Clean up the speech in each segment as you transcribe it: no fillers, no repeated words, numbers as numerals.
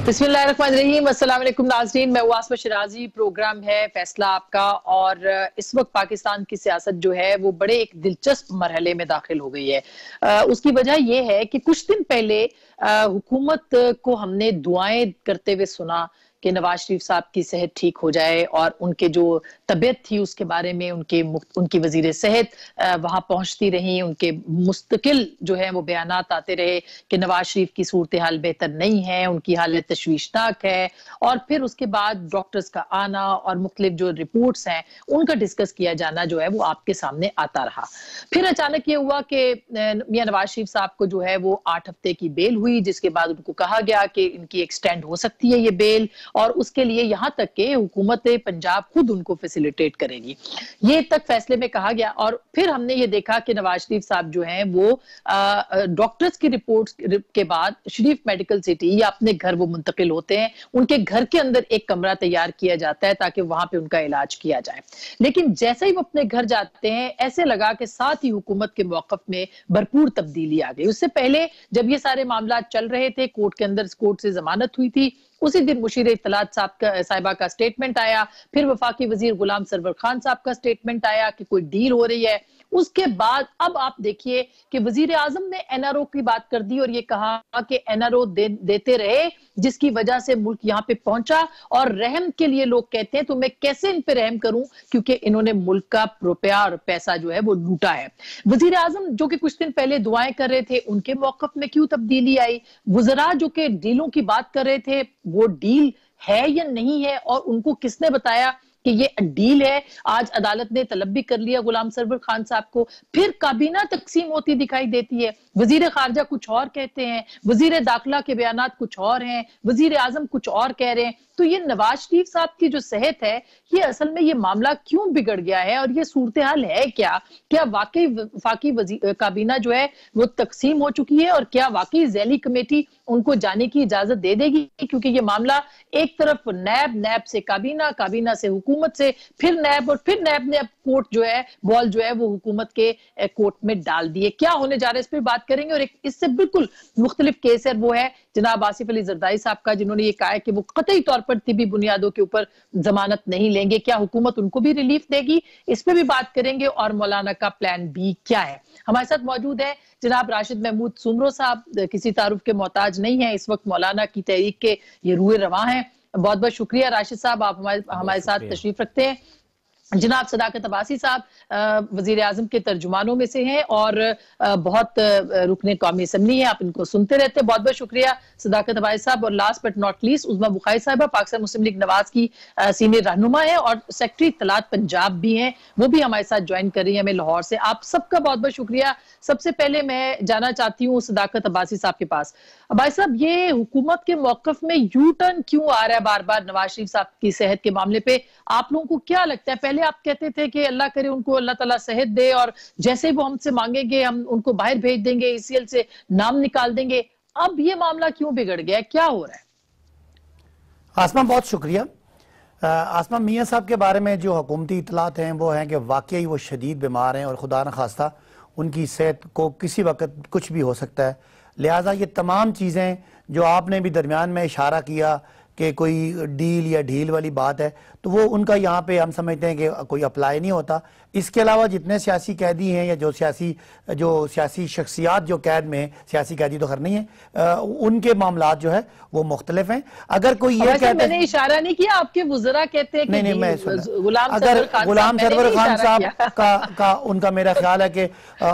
बिस्मिल्लाहिर्रहमानिर्रहीम। अस्सलाम वालेकुम नाज़रीन, मैं आसमा शिराजी। प्रोग्राम है फैसला आपका। और इस वक्त पाकिस्तान की सियासत जो है वो बड़े एक दिलचस्प मरहले में दाखिल हो गई है। उसकी वजह यह है कि कुछ दिन पहले हुकूमत को हमने दुआएं करते हुए सुना कि नवाज शरीफ साहब की सेहत ठीक हो जाए, और उनके जो तबीयत थी उसके बारे में उनकी वजीर सेहत वहां पहुंचती रही। उनके मुस्तकिल जो है वो बयानात आते रहे कि नवाज शरीफ की सूरत हाल बेहतर नहीं है, उनकी हालत तशवीशनाक है। और फिर उसके बाद डॉक्टर्स का आना और मुख्तलिफ जो रिपोर्ट्स हैं उनका डिस्कस किया जाना जो है वो आपके सामने आता रहा। फिर अचानक ये हुआ कि मियां नवाज शरीफ साहब को जो है वो 8 हफ्ते की बेल हुई, जिसके बाद उनको कहा गया कि इनकी एक्सटेंड हो सकती है ये बेल, और उसके लिए यहां तक के हुकूमत पंजाब खुद उनको फैसिलिटेट करेगी, ये तक फैसले में कहा गया। और फिर हमने ये देखा कि नवाज शरीफ साहब जो हैं वो डॉक्टर्स की रिपोर्ट्स के बाद शरीफ मेडिकल सिटी या अपने घर वो मुंतकिल होते हैं। उनके घर के अंदर एक कमरा तैयार किया जाता है ताकि वहां पे उनका इलाज किया जाए। लेकिन जैसे ही वो अपने घर जाते हैं ऐसे लगा कि साथ ही हुकूमत के मौकफ में भरपूर तब्दीली आ गई। उससे पहले जब ये सारे मामला चल रहे थे, कोर्ट के अंदर कोर्ट से जमानत हुई थी, उसी दिन मुशीर इत्तलात साहिबा का स्टेटमेंट आया। फिर वफाकी वजीर गुलाम सरवर खान साहब का स्टेटमेंट आया कि कोई डील हो रही है। उसके बाद अब आप देखिए कि वजीर आजम ने एनआरओ की बात कर दी और ये कहा कि एनआरओ देते रहे, जिसकी वजह से मुल्क यहाँ पे पहुंचा। और रहम के लिए लोग कहते हैं तो मैं कैसे इन पे रहम करूं, क्योंकि इन्होंने मुल्क का रुपया और पैसा जो है वो लूटा है। वजीर आजम जो कि कुछ दिन पहले दुआएं कर रहे थे, उनके मौकफ में क्यों तब्दीली आई? वज़रा जो कि डीलों की बात कर रहे थे, वो डील है या नहीं है, और उनको किसने बताया कि ये डील है? आज अदालत ने तलब भी कर लिया गुलाम सरवर खान साहब को। फिर काबीना तकसीम होती दिखाई देती है, वजीर खारजा कुछ और कहते हैं, वजीर दाखिला के बयानात कुछ और हैं, वजीर आजम कुछ और कह रहे हैं। तो ये नवाज शरीफ साहब की जो सेहत है, ये असल में ये मामला क्यों बिगड़ गया है और ये सूरत हाल है क्या? क्या वाकई वफाकी काबीना जो है वो तकसीम हो चुकी है, और क्या वाकई ज़ैली कमेटी उनको जाने की इजाजत दे देगी? क्योंकि ये मामला एक तरफ नैब, नैब से काबीना, काबीना से हुकूमत से फिर नैब, और फिर नैब ने अब कोर्ट जो है बॉल जो है वो हुकूमत के कोर्ट में डाल दिए। क्या होने जा रहा है इस पर बात करेंगे। और एक इससे बिल्कुल मुख्तलिफ केस है, वो है जनाब आसिफ अली जरदारी साहब का, जिन्होंने ये कहा है कि वो कतई तौर पर तिबी बुनियादों के ऊपर जमानत नहीं लेंगे। क्या हुकूमत उनको भी रिलीफ देगी? इस पे भी बात करेंगे। और मौलाना का प्लान बी क्या है? हमारे साथ मौजूद है जनाब राशिद महमूद सुमरो साहब, किसी तारुफ के मोहताज नहीं है, इस वक्त मौलाना की तहरीक के ये रूए रवां हैं। बहुत बहुत शुक्रिया राशिद साहब, आप हमारे साथ तशरीफ रखते हैं। जनाब सदाकत अब्बासी साहब वजीर आजम के तर्जुमानों में से हैं और बहुत रुकने कौमी असम्बली है, आप इनको सुनते रहते हैं। बहुत बहुत शुक्रिया सदाकत अब्बासी साहब। और लास्ट बट नॉट लीस्ट उज़्मा बुखारी साहबा, पाकिस्तान मुस्लिम लीग नवाज की सीनियर रहनुमा है और सेक्रेटरी इत्तलात पंजाब भी हैं, वो भी हमारे साथ ज्वाइन कर रही है हमें लाहौर से। आप सबका बहुत बहुत शुक्रिया। सबसे पहले मैं जाना चाहती हूँ सदाकत अब्बासी साहब के पास। अब्बासी साहब, ये हुकूमत के मौकफ में यू टर्न क्यों आ रहा है बार बार नवाज शरीफ साहब की सेहत के मामले पे? आप लोगों को क्या लगता है? पहले आप कहते थे कि अल्लाह करे उनको अल्लाह ताला सेहत दे, और जैसे वो हमसे मांगेंगे हम उनको बाहर भेज देंगे, ईसीएल से नाम निकाल देंगे। अब ये मामला क्यों बिगड़ गया? क्या हो रहा है? आसमा, बहुत शुक्रिया। आसमा, मियाँ साहब के बारे में जो हुकूमती इतलात हैं वो हैं कि वाकई वो शदीद बीमार हैं और खुदा न खास्ता उनकी सेहत को किसी वक्त कुछ भी हो सकता है। लिहाजा ये तमाम चीज़ें जो आपने भी दरमियान में इशारा किया कि कोई डील या ढील वाली बात है, तो वो उनका यहाँ पे हम समझते हैं कि कोई अप्लाई नहीं होता। इसके अलावा जितने सियासी कैदी हैं या जो सियासी शख्सियात जो कैद में, सियासी कैदी तो खैर नहीं है, उनके मामला जो है वो मुख्तलिफ हैं। अगर कोई ये कहते, मैंने इशारा नहीं किया, आपके वुज़रा कहते हैं कि नहीं, मैं गुलाम सरवर खान साहब का उनका मेरा ख्याल है कि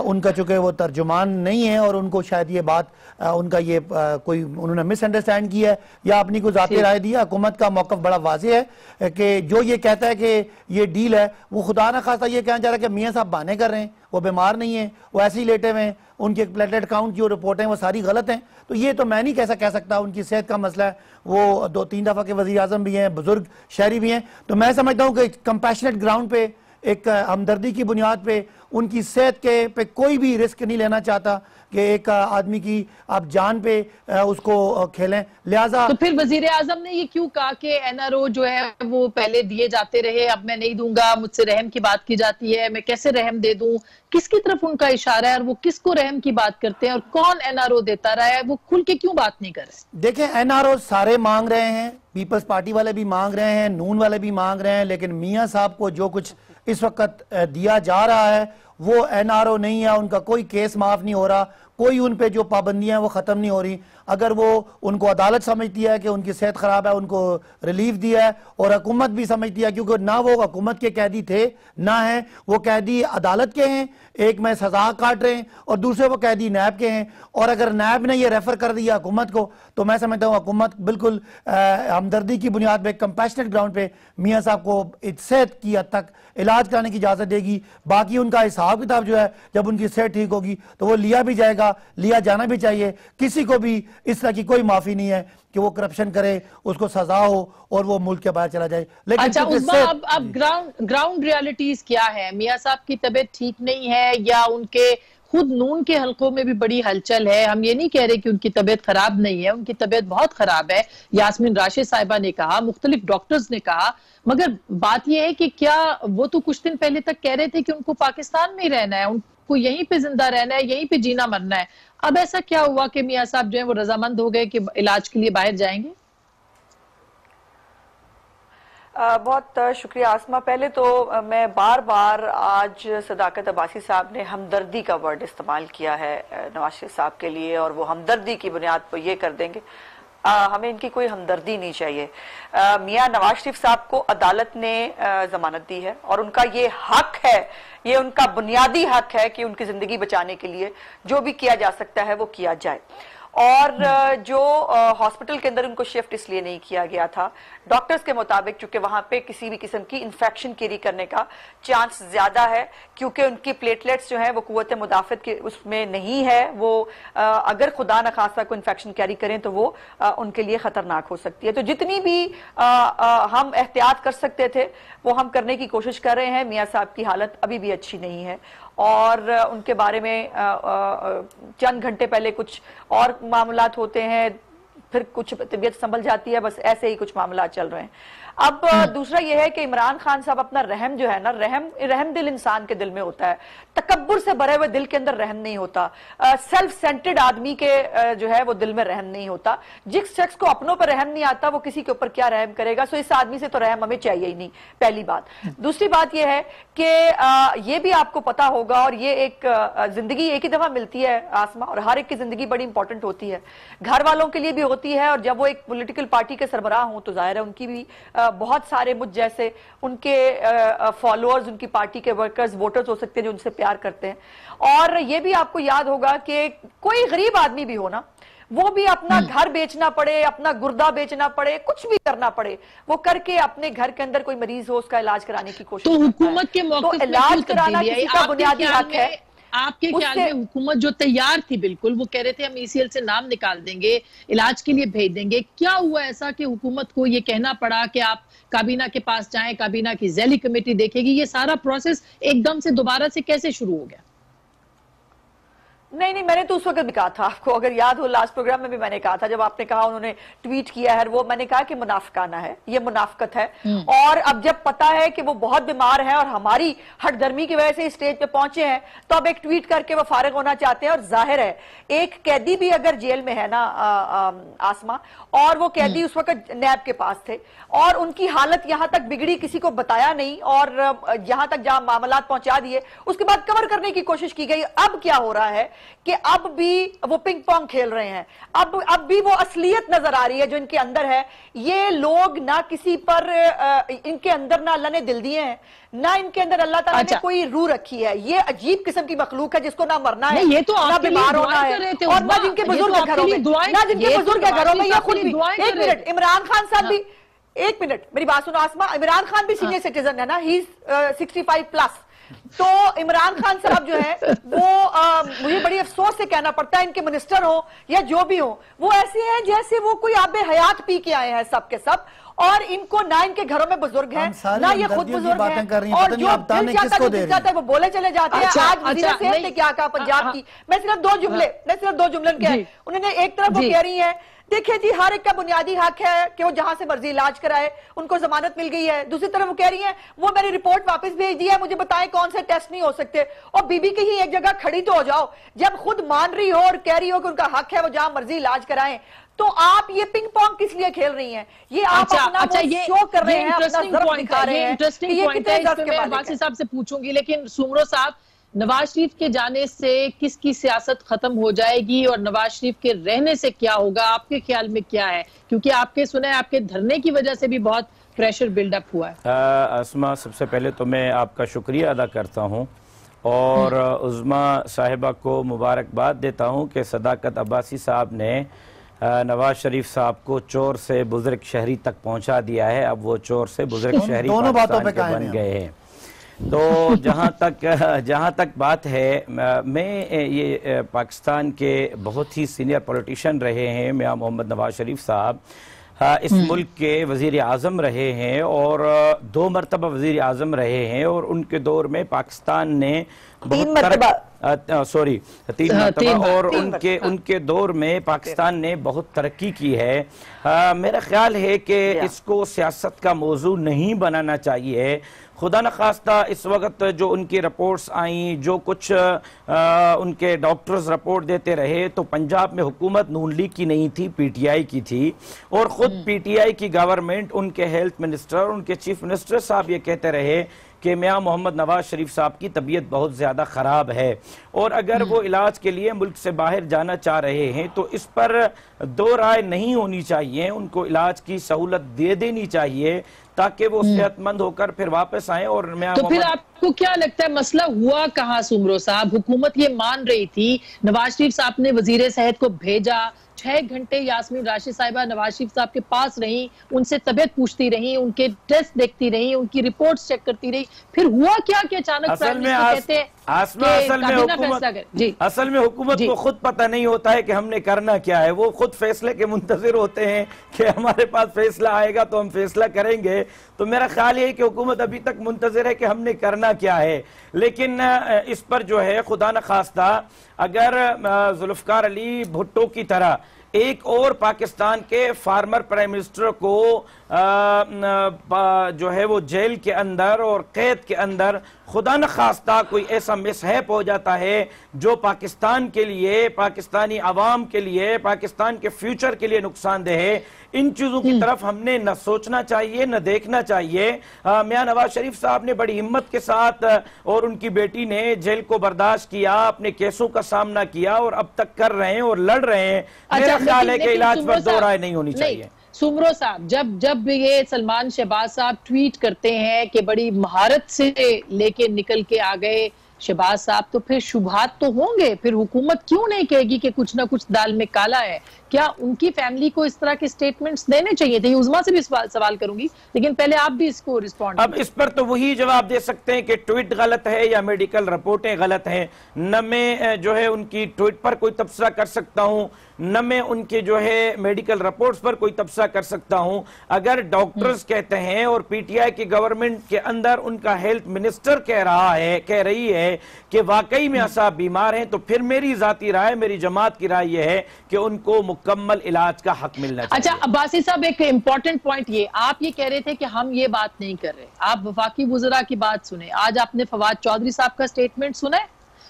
उनका चूंकि वो तर्जुमान नहीं है और उनको शायद ये बात उनका ये कोई उन्होंने मिसअंडरस्टैंड किया है या अपनी को जाती राय दिया। हुकूमत का मौकफ बड़ा वाज़ेह है कि जो ये कहता है कि ये डील है, वो खुदा न खास्ता ये कहना चाह रहा है कि मियाँ साहब बहाने कर रहे हैं, वो बीमार नहीं है, वो ऐसे ही लेटे हुए हैं, उनके प्लेटलेट काउंट जो रिपोर्ट हैं वो सारी गलत हैं। तो ये तो मैं नहीं कैसा कह सकता, उनकी सेहत का मसला है। वो 2-3 दफ़ा के वज़ीर आज़म भी हैं, बुजुर्ग शहरी भी हैं। तो मैं समझता हूँ कि कंपैशनेट ग्राउंड पे एक हमदर्दी की बुनियाद पे उनकी सेहत के पे कोई भी रिस्क नहीं लेना चाहता कि एक आदमी की आप जान पे उसको खेलें। लिहाजा तो फिर वजीर आजम ने ये क्यों कहा कि एनआरओ जो है वो पहले दिए जाते रहे, अब मैं नहीं दूंगा, मुझसे रहम की बात की जाती है, मैं कैसे रहम दे दूं? किसकी तरफ उनका इशारा है और वो किसको रहम की बात करते हैं और कौन एनआरओ देता रहा है? वो खुल के क्यों बात नहीं कर रहे? देखें, एनआरओ सारे मांग रहे हैं, पीपल्स पार्टी वाले भी मांग रहे हैं, नून वाले भी मांग रहे हैं, लेकिन मियां साहब को जो कुछ इस वक्त दिया जा रहा है वो एनआरओ नहीं है। उनका कोई केस माफ नहीं हो रहा, कोई उन पे जो पाबंदियां वो खत्म नहीं हो रही। अगर वो उनको अदालत समझती है कि उनकी सेहत खराब है, उनको रिलीफ दिया है, और हुकूमत भी समझती है, क्योंकि ना वो हुकूमत के कैदी थे ना है वो कैदी अदालत के हैं, एक में सजा काट रहे हैं और दूसरे वो कैदी नैब के हैं। और अगर नैब ने ये रेफर कर दिया हुकूमत को तो मैं समझता हूँ हुकूमत बिल्कुल हमदर्दी की बुनियाद पर, कंपैशनेट ग्राउंड पे मियाँ साहब को सेहत की हद तक इलाज कराने की इजाजत देगी। बाकी उनका हिसाब किताब जो है जब उनकी सेहत ठीक होगी तो वो लिया भी जाएगा, लिया जाना भी चाहिए। किसी को भी इस तरह की कोई माफी नहीं है कि वो करप्शन करे, उसको सजा हो और वो मुल्क के बाहर चला जाए। लेकिन अच्छा उस्मा, अब ग्राउंड रियलिटीज क्या है? मियां साहब की तबीयत ठीक नहीं है या उनके खुद नून के हलकों में भी बड़ी हलचल है? हम ये नहीं कह रहे कि उनकी तबीयत खराब नहीं है, उनकी तबीयत बहुत खराब है। यास्मीन राशिद साहिबा ने कहा, मुख्तलिफ डॉक्टर्स ने कहा, मगर बात यह है कि क्या वो तो कुछ दिन पहले तक कह रहे थे कि उनको पाकिस्तान में ही रहना है, उनको यहीं पे जिंदा रहना है, यहीं पे जीना मरना है। अब ऐसा क्या हुआ कि मियां साहब जो है वो रजामंद हो गए कि इलाज के लिए बाहर जाएंगे? बहुत शुक्रिया आसमा। पहले तो मैं बार बार आज सदाकत अब्बासी साहब ने हमदर्दी का वर्ड इस्तेमाल किया है नवाज शरीफ साहब के लिए, और वो हमदर्दी की बुनियाद पर ये कर देंगे। हमें इनकी कोई हमदर्दी नहीं चाहिए। मियां नवाज शरीफ साहब को अदालत ने जमानत दी है और उनका ये हक है, ये उनका बुनियादी हक है कि उनकी जिंदगी बचाने के लिए जो भी किया जा सकता है वो किया जाए। और जो हॉस्पिटल के अंदर उनको शिफ्ट इसलिए नहीं किया गया था डॉक्टर्स के मुताबिक, चूंकि वहां पे किसी भी किस्म की इन्फेक्शन कैरी करने का चांस ज्यादा है, क्योंकि उनकी प्लेटलेट्स जो है वो कुव्वत मुदाफित के उसमें नहीं है। वो अगर खुदा न खासा को इन्फेक्शन कैरी करें तो वो उनके लिए खतरनाक हो सकती है। तो जितनी भी हम एहतियात कर सकते थे वो हम करने की कोशिश कर रहे हैं। मियां साहब की हालत अभी भी अच्छी नहीं है और उनके बारे में चंद घंटे पहले कुछ और मामलात होते हैं, फिर कुछ तबीयत संभल जाती है, बस ऐसे ही कुछ मामला चल रहे हैं। अब दूसरा यह है कि इमरान खान साहब अपना रहम जो है ना, रहम दिल इंसान के दिल में होता है, तकब्बुर से भरे हुए दिल के अंदर रहम नहीं होता। सेल्फ सेंटर्ड आदमी के जो है वो दिल में रहम नहीं होता। जिस शख्स को अपनों पर रहम नहीं आता वो किसी के ऊपर क्या रहम करेगा? सो इस आदमी से तो रहम हमें चाहिए ही नहीं, पहली बात। दूसरी बात यह है कि ये भी आपको पता होगा, और ये एक जिंदगी एक ही दफा मिलती है आसमा, और हर एक की जिंदगी बड़ी इंपॉर्टेंट होती है, घर वालों के लिए भी होती है, और जब वो एक पॉलिटिकल पार्टी के सरबराह हों तो जाहिर है उनकी भी बहुत सारे मुझ जैसे उनके फॉलोअर्स, उनकी पार्टी के वर्कर्स, वोटर्स हो सकते हैं जो उनसे प्यार करते हैं। और ये भी आपको याद होगा कि कोई गरीब आदमी भी हो ना, वो भी अपना घर बेचना पड़े, अपना गुर्दा बेचना पड़े, कुछ भी करना पड़े, वो करके अपने घर के अंदर कोई मरीज हो उसका इलाज कराने की कोशिश तो हुकूमत के मौके तो इलाज कराना किसी का बुनियादी हक है। आपके ख्याल में हुकूमत जो तैयार थी, बिल्कुल वो कह रहे थे हम ईसीएल से नाम निकाल देंगे, इलाज के लिए भेज देंगे, क्या हुआ ऐसा कि हुकूमत को ये कहना पड़ा कि आप काबीना के पास जाएं, काबीना की ज़ैली कमेटी देखेगी? ये सारा प्रोसेस एकदम से दोबारा से कैसे शुरू हो गया? नहीं, मैंने तो उस वक्त भी कहा था, आपको अगर याद हो लास्ट प्रोग्राम में भी मैंने कहा था, जब आपने कहा उन्होंने ट्वीट किया है, वो मैंने कहा कि मुनाफिकाना है, ये मुनाफिकत है। और अब जब पता है कि वो बहुत बीमार है और हमारी हठधर्मी की वजह से इस स्टेज पे पहुंचे हैं, तो अब एक ट्वीट करके वो फारिग होना चाहते हैं। और जाहिर है एक कैदी भी अगर जेल में है ना आसमा, और वो कैदी उस वक्त नैब के पास थे और उनकी हालत यहां तक बिगड़ी, किसी को बताया नहीं, और यहां तक जहां मामलात पहुंचा दिए, उसके बाद कवर करने की कोशिश की गई। अब क्या हो रहा है कि अब भी वो पिंग पोंग खेल रहे हैं, अब भी वो असलियत नजर आ रही है जो इनके अंदर है। ये लोग ना किसी पर इनके अंदर ना अल्लाह ने दिल दिए हैं, ना इनके अंदर अल्लाह ताला ने कोई रूह रखी है। ये अजीब किस्म की मखलूक है जिसको ना मरना है, ये तो ना बीमार होना है, और ना जिनके बुजुर्ग घरों में, ना जिनके बुजुर्ग घरों में ये खुद भी। एक मिनट, इमरान खान साहब भी, एक मिनट मेरी बात सुनो आसमा, इमरान खान भी सीनियर सिटीजन है ना, ही इज 65 प्लस। तो इमरान खान साहब जो है वो मुझे बड़ी अफसोस से कहना पड़ता है, इनके मिनिस्टर हो या जो भी हो, वो ऐसे हैं जैसे वो कोई आबे हयात पी के आए हैं सब के सब, और इनको ना इनके घरों में बुजुर्ग हैं ना ये खुद बुजुर्ग हैं, और जो दिल चाहता है वो बोले चले जाते हैं। आज वज़ीर सेहत ने क्या कहा पंजाब की, मैं सिर्फ दो जुमले क्या उन्होंने, एक तरफ वो कह रही है देखिए जी हर एक का बुनियादी हक है कि वो जहां से मर्जी इलाज कराए, उनको जमानत मिल गई है। दूसरी तरफ वो कह रही है वो मेरी रिपोर्ट वापस भेज दी है, मुझे बताएं कौन से टेस्ट नहीं हो सकते। और बीबी की ही एक जगह खड़ी तो हो जाओ, जब खुद मान रही हो और कह रही हो कि उनका हक है वो जहां मर्जी इलाज कराएं, तो आप ये पिंग पोंग किस लिए खेल रही हैं? ये आप अपना शो कर रहे हैं, अपना ज़र्फ दिखा रहे हैं। इंटरेस्टिंग पॉइंट है, इस पे मैं अब्बासी साहब से पूछूंगी, लेकिन सुमरो साहब, नवाज शरीफ के जाने से किसकी सियासत खत्म हो जाएगी और नवाज शरीफ के रहने से क्या होगा, आपके ख्याल में क्या है? क्योंकि आपके सुने आपके धरने की वजह से भी बहुत प्रेशर बिल्डअप हुआ है। आसमा, सबसे पहले तो मैं आपका शुक्रिया अदा करता हूं और उज़्मा साहिबा को मुबारकबाद देता हूं कि सदाकत अब्बासी साहब ने नवाज शरीफ साहब को चोर से बुजुर्ग शहरी तक पहुंचा दिया है। अब वो चोर से बुजुर्ग शहरी पाकिस्तान के बन गए हैं। तो जहाँ तक बात है, मैं ये पाकिस्तान के बहुत ही सीनियर पॉलिटिशियन रहे हैं मियां मोहम्मद नवाज शरीफ साहब, इस मुल्क के वज़ीर आज़म रहे हैं और 2 मरतबा वज़ीर आज़म रहे हैं, और उनके दौर में पाकिस्तान ने 3 मरतबा और उनके दौर में पाकिस्तान ने बहुत तरक्की की है। मेरा ख्याल है कि इसको सियासत का मौजू नहीं बनाना चाहिए। खुदा न खास्ता इस वक्त जो उनकी रिपोर्ट्स आई, जो कुछ उनके डॉक्टर्स रिपोर्ट देते रहे, तो पंजाब में हुकूमत नून लीग की नहीं थी, पीटीआई की थी, और खुद पीटीआई की गवर्नमेंट, उनके हेल्थ मिनिस्टर, उनके चीफ मिनिस्टर साहब ये कहते रहे कि मियां मोहम्मद नवाज शरीफ साहब की तबीयत बहुत ज़्यादा ख़राब है, और अगर वो इलाज के लिए मुल्क से बाहर जाना चाह रहे हैं तो इस पर दो राय नहीं होनी चाहिए, उनको इलाज की सहूलत दे देनी चाहिए ताकि वो सेहतमंद होकर फिर वापस आए। और तो फिर आपको क्या लगता है मसला हुआ कहाँ सुमरो साहब? हुकूमत ये मान रही थी, नवाज शरीफ साहब ने वजीर सेहत को भेजा, 6 घंटे यास्मीन राशिद साहिबा नवाज शरीफ साहब के पास रही, उनसे तबीयत पूछती रही, उनके टेस्ट देखती रही, उनकी रिपोर्ट्स चेक करती रही, फिर हुआ क्या कि अचानक असल में हुकूमत को खुद पता नहीं होता है कि हमने करना क्या है, वो खुद फैसले के मुंतजिर होते हैं कि हमारे पास फैसला आएगा तो हम फैसला करेंगे। तो मेरा ख्याल है कि हुकूमत अभी तक मुंतजिर है कि हमने करना क्या है। लेकिन इस पर जो है खुदा न खास्ता अगर जुल्फकार अली भुट्टो की तरह एक और पाकिस्तान के फार्मर प्राइम मिनिस्टर को जो है वो जेल के अंदर और कैद के अंदर खुदा न खास्ता कोई ऐसा मिसहैप हो जाता है जो पाकिस्तान के लिए, पाकिस्तानी आवाम के लिए, पाकिस्तान के फ्यूचर के लिए नुकसानदेह है, इन चीजों की तरफ हमने न सोचना चाहिए न देखना चाहिए। मियां नवाज शरीफ साहब ने बड़ी हिम्मत के साथ और उनकी बेटी ने जेल को बर्दाश्त किया, अपने केसों का सामना किया और अब तक कर रहे हैं और लड़ रहे हैं। मेरा ख्याल है कि इलाज पर दो राय नहीं होनी चाहिए। सुमरो साहब, जब ये सलमान शहबाज साहब ट्वीट करते हैं कि बड़ी महारत से लेके निकल के आ गए शहबाज साहब, तो फिर शुभात तो होंगे, फिर हुकूमत क्यों नहीं कहेगी कि कुछ ना कुछ दाल में काला है? क्या उनकी फैमिली को इस तरह के स्टेटमेंट्स देने चाहिए थे? उज़्मा से भी सवाल करूंगी, लेकिन पहले आप भी इसको रिस्पॉन्ड। अब इस पर तो वही जवाब दे सकते हैं कि ट्वीट गलत है या मेडिकल रिपोर्टें गलत हैं। न मैं जो है उनकी ट्वीट पर कोई तबसरा कर सकता हूं, न मैं उनके जो है मेडिकल रिपोर्ट्स पर कोई तबसरा कर सकता हूं। अगर डॉक्टर्स कहते हैं और पीटीआई की गवर्नमेंट के अंदर उनका हेल्थ मिनिस्टर कह रही है कि वाकई में साहब बीमार हैं, तो फिर मेरी जाती राय, मेरी जमात की राय यह है कि उनको मुकम्मल इलाज का हक मिलना चाहिए। अच्छा अब्बासी साहब, एक इंपॉर्टेंट पॉइंट ये, आप ये कह रहे थे कि हम ये बात नहीं कर रहे, आप वफाकी वुज़रा की बात सुने, आज आपने फवाद चौधरी साहब का स्टेटमेंट सुना है?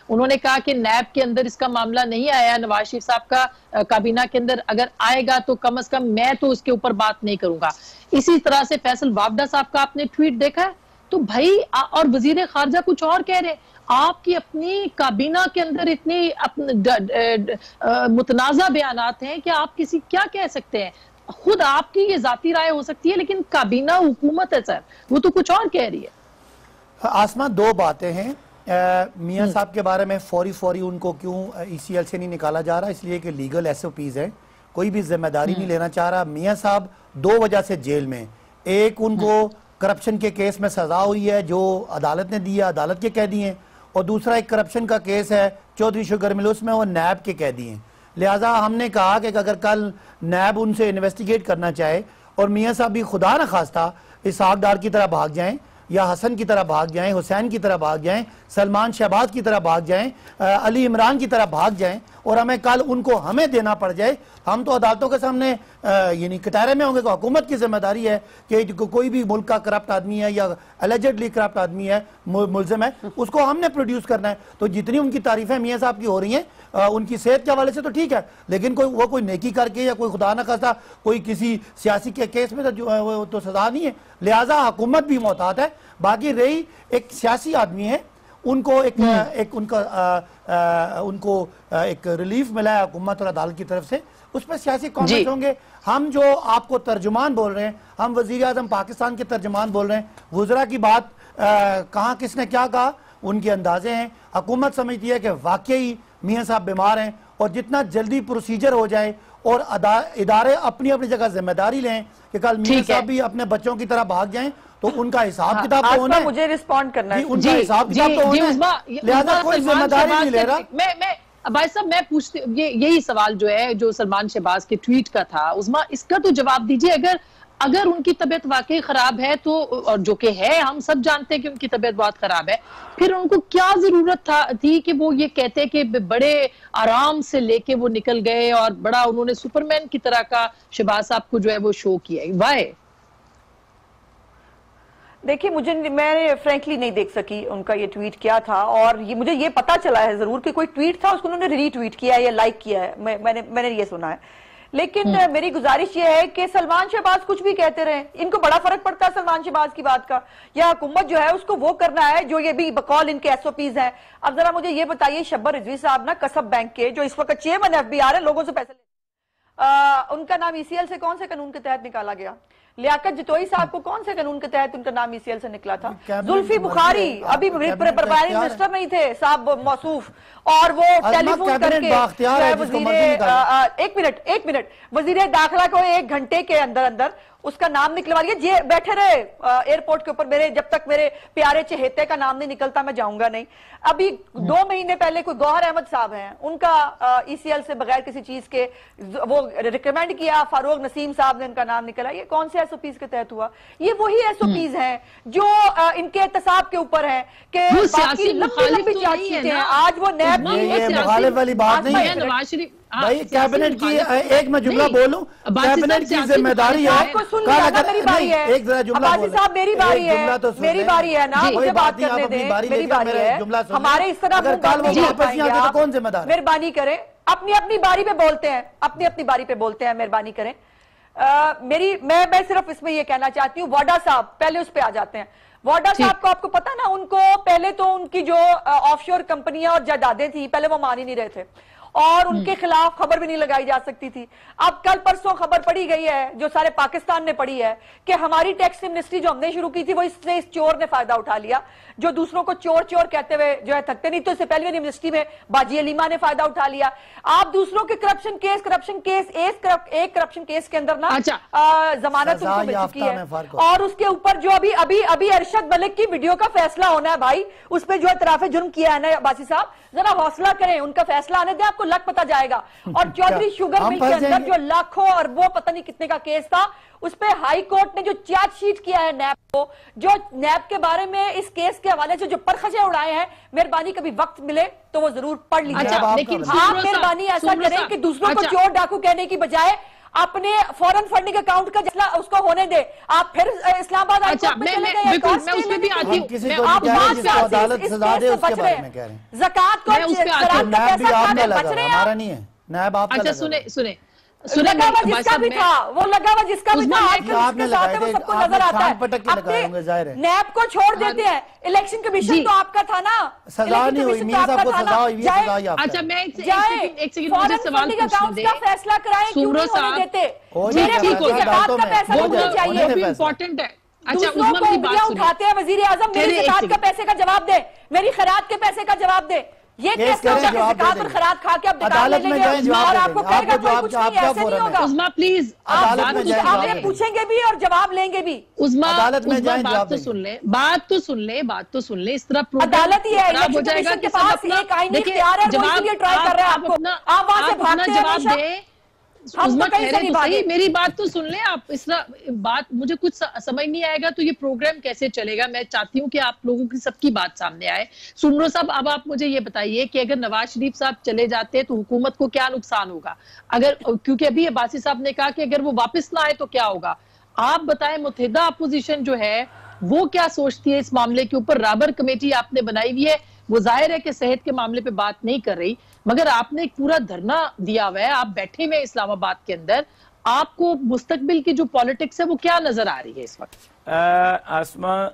उन्होंने कहा कि नैब के अंदर इसका मामला नहीं आया, नवाज शरीफ साहब का काबीना के अंदर अगर आएगा तो कम से कम मैं तो उसके ऊपर बात नहीं करूंगा। इसी तरह से फैसल वावडा साहब का आपने ट्वीट देखा है? तो भाई और वजीर खारजा कुछ और कह रहे, आपकी अपनी काबीना के अंदर इतनी मुतनाज़ा बयानात हैं कि आप किसी क्या कह सकते हैं? खुद आपकी ये जाती राय हो सकती है, लेकिन काबीना हुकूमत है सर, वो तो कुछ और कह रही है। आसमा, दो बातें हैं। मियां साहब के बारे में फौरी उनको क्यों ईसीएल से नहीं निकाला जा रहा? इसलिए कि लीगल एसओपीज है, कोई भी जिम्मेदारी नहीं लेना चाह रहा। मियां साहब 2 वजह से जेल में, एक उनको करप्शन के केस में सजा हुई है जो अदालत ने दी है, अदालत के कैदी हैं, और दूसरा एक करप्शन का केस है चौधरी शुगर मिल, उसमें वो नैब के कैदी हैं। लिहाजा हमने कहा कि अगर कल नैब उनसे इन्वेस्टिगेट करना चाहे और मियाँ साहब भी खुदा न खास्ता इसहाक डार की तरह भाग जाएं या हसन की तरह भाग जाएं, हुसैन की तरह भाग जाएं, सलमान शहबाज की तरह भाग जाएं, अली इमरान की तरह भाग जाएं और हमें कल उनको हमें देना पड़ जाए, हम तो अदालतों के सामने यानी कतारे में होंगे। हुकूमत की जिम्मेदारी है कि कोई भी मुल्क का करप्ट आदमी है या एलिजेडली करप्ट आदमी है, मुलजिम है, उसको हमने प्रोड्यूस करना है। तो जितनी उनकी तारीफें मियाँ साहब की हो रही हैं उनकी सेहत के हवाले से तो ठीक है, लेकिन कोई नेकी करके या कोई खुदा न खास्ता कोई किसी सियासी के केस में तो सजा नहीं है। लिहाजा हुकूमत भी मोहतात है। बाकी रही एक सियासी आदमी है, उनको एक रिलीफ मिला है हुकूमत और अदालत की तरफ से, उस पर सियासी कॉमेंट्स होंगे। हम जो आपको तर्जुमान बोल रहे हैं, हम वजीर आज़म पाकिस्तान के तर्जुमान बोल रहे हैं। वुज़रा की बात कहाँ किसने क्या कहा, उनके अंदाजे हैं। हुकूमत समझती है कि वाकई मियाँ साहब बीमार हैं और जितना जल्दी प्रोसीजर हो जाए और इदारे अपनी अपनी जगह जिम्मेदारी लें कि कल मियाँ साहब भी अपने बच्चों की तरह भाग जाएं तो उनका हिसाब किताब तो होना है। मुझे रिस्पॉन्ड करना है, उनका हिसाब किताब तो होना है, लिहाजा कोई जिम्मेदारी नहीं ले रहा। मैं भाई साहब मैं पूछती यही सवाल जो है जो सलमान शहबाज के ट्वीट का था, उस्मा इसका तो जवाब दीजिए। अगर उनकी तबीयत वाकई खराब है तो, और जो कि है, हम सब जानते हैं कि उनकी तबीयत बहुत खराब है, फिर उनको क्या जरूरत थी कि वो ये कहते कि बड़े आराम से लेके वो निकल गए और बड़ा उन्होंने सुपरमैन की तरह का शहबाज साहब को जो है वो शो किया। वाई? देखिए, मैंने फ्रैंकली नहीं देख सकी उनका ये ट्वीट क्या था, और मुझे ये पता चला है जरूर कि कोई ट्वीट था, उसको उन्होंने रीट्वीट किया है या लाइक किया है, मैंने ये सुना है। लेकिन मेरी गुजारिश ये है कि सलमान शहबाज कुछ भी कहते रहे, इनको बड़ा फर्क पड़ता है सलमान शहबाज की बात का, या हुकूमत जो है उसको वो करना है जो ये भी बकौल इनके SOPs हैं। अब जरा मुझे ये बताइए, शब्बर रिजवी साहब ना कसब बैंक के जो इस वक्त चेयरमैन FBR है, लोगों से पैसे उनका नाम ECL से कौन से कानून के तहत निकाला गया? लियाकत जतोई साहब को कौन से कानून के तहत उनका नाम ECL से निकला था? जुल्फी बुखारी अभी प्राइम मिनिस्टर नहीं थे साहब मौसूफ, और वो टेलीफोन करके एक मिनट वजीर दाखिला को 1 घंटे के अंदर उसका नाम निकलवा दिया। ये बैठे रहे एयरपोर्ट के ऊपर, जब तक मेरे प्यारे चहेते का नाम नहीं निकलता मैं जाऊंगा नहीं। अभी 2 महीने पहले कोई गौहर अहमद साहब हैं, उनका ECL से बगैर किसी चीज के वो रिकमेंड किया, फारूक नसीम साहब ने उनका नाम निकला। ये कौन से SOPs के तहत हुआ? ये वही SOPs हैं जो इनके एहतसाब के ऊपर है कि बाकी लंबी चार्जशीटें हैं। आज वो नैब मुखालिफ वाली बात नहीं है नवाज शरीफ भाई, कैबिनेट की एक मैं जुमला बोलूं, कैबिनेट की जिम्मेदारी है। मेरी बारी है, एक जुमला साहब, मेरी बारी है ना, मुझे बात करने दें, मेरी बारी है। हमारे इस तरह कौन जिम्मेदार? मेहरबानी करें, अपनी अपनी बारी पे बोलते हैं, अपनी बारी पे बोलते हैं, मेहरबानी करें। मैं सिर्फ इसमें ये कहना चाहती हूँ, वाडा साहब पहले उस पे आ जाते हैं। वाडा साहब को आपको पता ना, उनको पहले तो उनकी जो ऑफशोर कंपनियां और जायदादें थी, पहले वो मान ही नहीं रहे थे और उनके खिलाफ खबर भी नहीं लगाई जा सकती थी। अब कल परसों खबर पड़ी गई है, जो सारे पाकिस्तान ने पड़ी है, कि हमारी टैक्स एमनेस्टी जो हमने शुरू की थी वो इससे इस चोर ने फायदा उठा लिया, जो दूसरों को चोर चोर कहते हुए जो है थकते नहीं। तो इससे पहले एमनेस्टी में बाजी अलीमा ने फायदा उठा लिया। आप दूसरों के करप्शन केस एक करप्शन केस के अंदर ना जमानत उनको मिल चुकी है, और उसके ऊपर जो अभी अरशद मलिक की वीडियो का फैसला होना है भाई, उस पर जो इतराफे जुर्म किया है ना अब्बासी साहब, जरा हौसला करें, उनका फैसला आने दें, आपको लग पता जाएगा। और चौधरी शुगर मिल के अंदर जो लाखों और वो पता नहीं कितने का केस था, उस पे हाई कोर्ट ने जो चार्जशीट किया है नैब को, जो नैब के बारे में इस केस के हवाले से जो परखचे उड़ाए हैं, मेहरबानी कभी वक्त मिले तो वो जरूर पढ़ लीजिए। लेकिन आप मेहरबानी ऐसा करें कि दूसरों को चोर डाकू कहने की बजाय अपने फॉरेन फंडिंग अकाउंट का जैसा उसको होने दे। आप फिर इस्लामाबाद मैं उसमें भी आती हूँ, ज़कात को बच रहे हैं। अच्छा सुने लगा हुआ जिसका भी था, वो लगा हुआ जिसका भी था, आपके साथ है, वो सबको नजर आता है। अपने नैब को छोड़ देते हैं, इलेक्शन कमीशन तो आपका था ना, सजा नहीं हुई, मीर साहब को सजा हुई। अच्छा मैं एक सेकंड मुझे सवाल पूछने दे, फैसला कराएं, क्यों नहीं होने देते? ज़कात का पैसा होना चाहिए, इम्पोर्टेंट है। अच्छा उठाते हैं वजीर आजम, मेरी ज़कात का पैसे का जवाब दे, मेरी खैरात के पैसे का जवाब दे। ये केस पर खराब खा के अब अदालत में जाएं, और आपको कहेगा कोई कुछ नहीं, ऐसे नहीं होगा। उस्मा प्लीज आप पूछेंगे भी और जवाब लेंगे भी। उस्मा अदालत में जाएं, बात तो सुन ले, बात तो सुन ले। इस तरह अदालत ही है, हो जाएगा के पास एक आईनी इख्तियार है, वो इसलिए ट्राई कर रहे हैं आपको, आप वहां से भागते हैं। जवाब दे, मेरी बात तो सुन ले आप। इस बात मुझे कुछ समझ नहीं आएगा तो ये प्रोग्राम कैसे चलेगा। मैं चाहती हूँ कि आप लोगों की सबकी बात सामने आए। सुमरो साहब, अब आप मुझे ये बताइए कि अगर नवाज शरीफ साहब चले जाते तो हुकूमत को क्या नुकसान होगा? अगर, क्योंकि अभी अब्बासी साहब ने कहा कि अगर वो वापस ना आए तो क्या होगा? आप बताएं, मुत्तहिदा अपोजिशन जो है वो क्या सोचती है इस मामले के ऊपर? राबर कमेटी आपने बनाई हुई है, वो जाहिर है कि सेहत के मामले पे बात नहीं कर रही, मगर आपने एक पूरा धरना दिया हुआ है, आप बैठे हुए इस्लामाबाद के अंदर। आपको मुस्तकबिल की जो पॉलिटिक्स है वो क्या नजर आ रही है इस वक्त? आसमा,